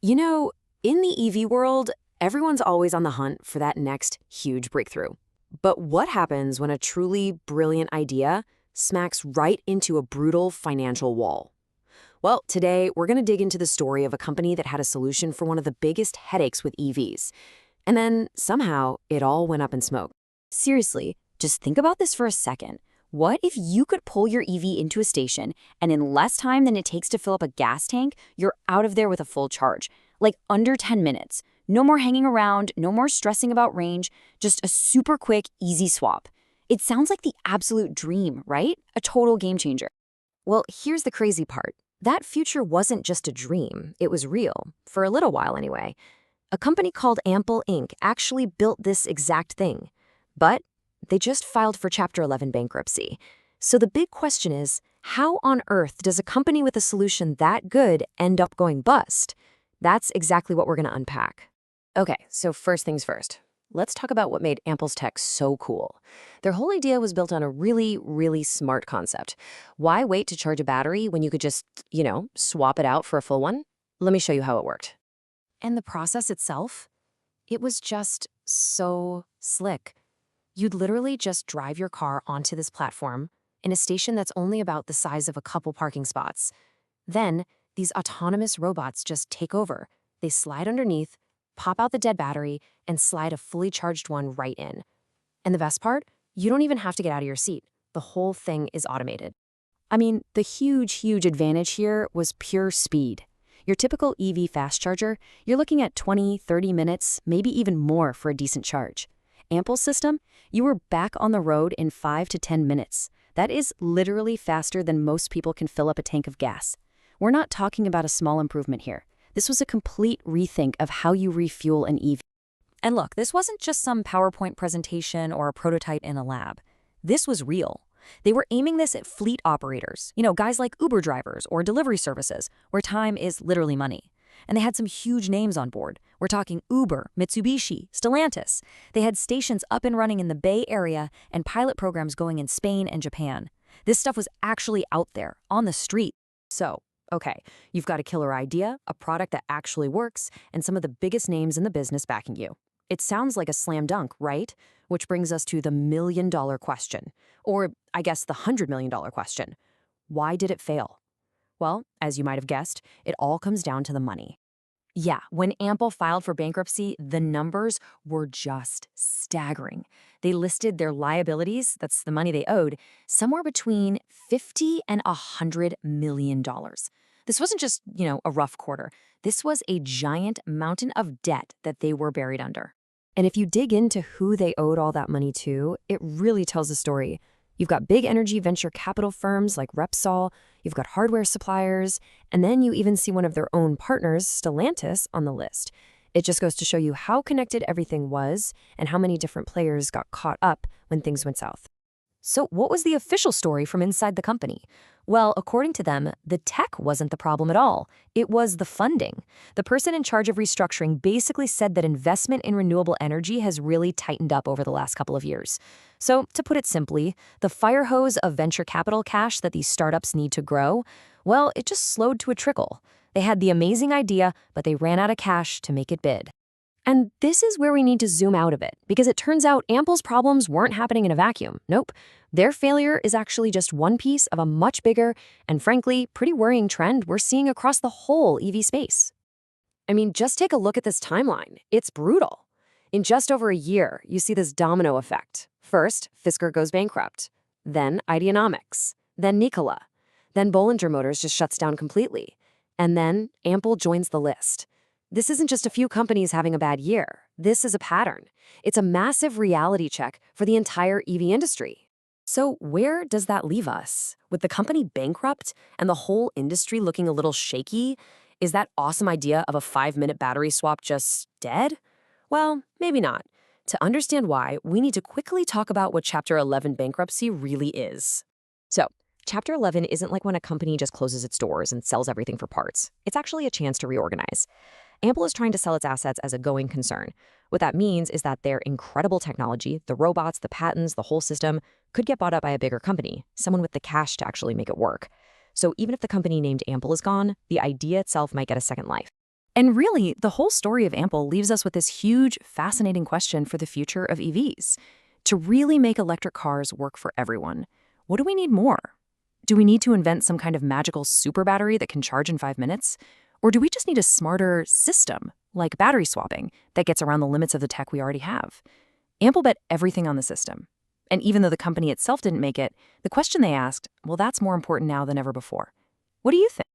You know, in the EV world, everyone's always on the hunt for that next huge breakthrough. But what happens when a truly brilliant idea smacks right into a brutal financial wall? Well, today we're going to dig into the story of a company that had a solution for one of the biggest headaches with EVs. And then somehow it all went up in smoke. Seriously, just think about this for a second. What if you could pull your EV into a station and in less time than it takes to fill up a gas tank, you're out of there with a full charge? Like under 10 minutes. No more hanging around, no more stressing about range, just a super quick, easy swap. It sounds like the absolute dream, right? A total game changer. Well, here's the crazy part. That future wasn't just a dream, it was real, for a little while anyway. A company called Ample Inc. actually built this exact thing. But they just filed for Chapter 11 bankruptcy. So the big question is, how on earth does a company with a solution that good end up going bust? That's exactly what we're going to unpack. Okay, so first things first. Let's talk about what made Ample's tech so cool. Their whole idea was built on a really smart concept. Why wait to charge a battery when you could just, swap it out for a full one? Let me show you how it worked. And the process itself? It was just so slick. You'd literally just drive your car onto this platform in a station that's only about the size of a couple parking spots. Then, these autonomous robots just take over. They slide underneath, pop out the dead battery, and slide a fully charged one right in. And the best part? You don't even have to get out of your seat. The whole thing is automated. I mean, the huge advantage here was pure speed. Your typical EV fast charger, you're looking at 20-30 minutes, maybe even more for a decent charge. Ample's system, you were back on the road in 5 to 10 minutes. That is literally faster than most people can fill up a tank of gas. We're not talking about a small improvement here. This was a complete rethink of how you refuel an EV. And look, this wasn't just some PowerPoint presentation or a prototype in a lab. This was real. They were aiming this at fleet operators, guys like Uber drivers or delivery services, where time is literally money. And they had some huge names on board. We're talking Uber, Mitsubishi, Stellantis. They had stations up and running in the Bay Area and pilot programs going in Spain and Japan. This stuff was actually out there, on the street. So, okay, you've got a killer idea, a product that actually works, and some of the biggest names in the business backing you. It sounds like a slam dunk, right? Which brings us to the million-dollar question. Or, I guess, the $100 million question. Why did it fail? Well, as you might have guessed, it all comes down to the money. Yeah, when Ample filed for bankruptcy, the numbers were just staggering. They listed their liabilities, that's the money they owed, somewhere between $50 and $100 million. This wasn't just, a rough quarter. This was a giant mountain of debt that they were buried under. And if you dig into who they owed all that money to, it really tells a story. You've got big energy venture capital firms like Repsol, you've got hardware suppliers, and then you even see one of their own partners, Stellantis, on the list. It just goes to show you how connected everything was and how many different players got caught up when things went south. So what was the official story from inside the company? Well, according to them, the tech wasn't the problem at all. It was the funding. The person in charge of restructuring basically said that investment in renewable energy has really tightened up over the last couple of years. So, to put it simply, the fire hose of venture capital cash that these startups need to grow, well, it just slowed to a trickle. They had the amazing idea, but they ran out of cash to make it bid. And this is where we need to zoom out a bit, because it turns out Ample's problems weren't happening in a vacuum. Nope. Their failure is actually just one piece of a much bigger and, frankly, pretty worrying trend we're seeing across the whole EV space. I mean, just take a look at this timeline. It's brutal. In just over a year, you see this domino effect. First, Fisker goes bankrupt. Then Ideanomics. Then Nikola. Then Bollinger Motors just shuts down completely. And then Ample joins the list. This isn't just a few companies having a bad year. This is a pattern. It's a massive reality check for the entire EV industry. So where does that leave us? With the company bankrupt and the whole industry looking a little shaky, is that awesome idea of a 5-minute battery swap just dead? Well, maybe not. To understand why, we need to quickly talk about what Chapter 11 bankruptcy really is. So, Chapter 11 isn't like when a company just closes its doors and sells everything for parts. It's actually a chance to reorganize. Ample is trying to sell its assets as a going concern. What that means is that their incredible technology, the robots, the patents, the whole system, could get bought up by a bigger company, someone with the cash to actually make it work. So even if the company named Ample is gone, the idea itself might get a second life. And really, the whole story of Ample leaves us with this huge, fascinating question for the future of EVs. To really make electric cars work for everyone, what do we need more? Do we need to invent some kind of magical super battery that can charge in 5 minutes? Or do we just need a smarter system, like battery swapping, that gets around the limits of the tech we already have? Ample bet everything on the system. And even though the company itself didn't make it, the question they asked, well, that's more important now than ever before. What do you think?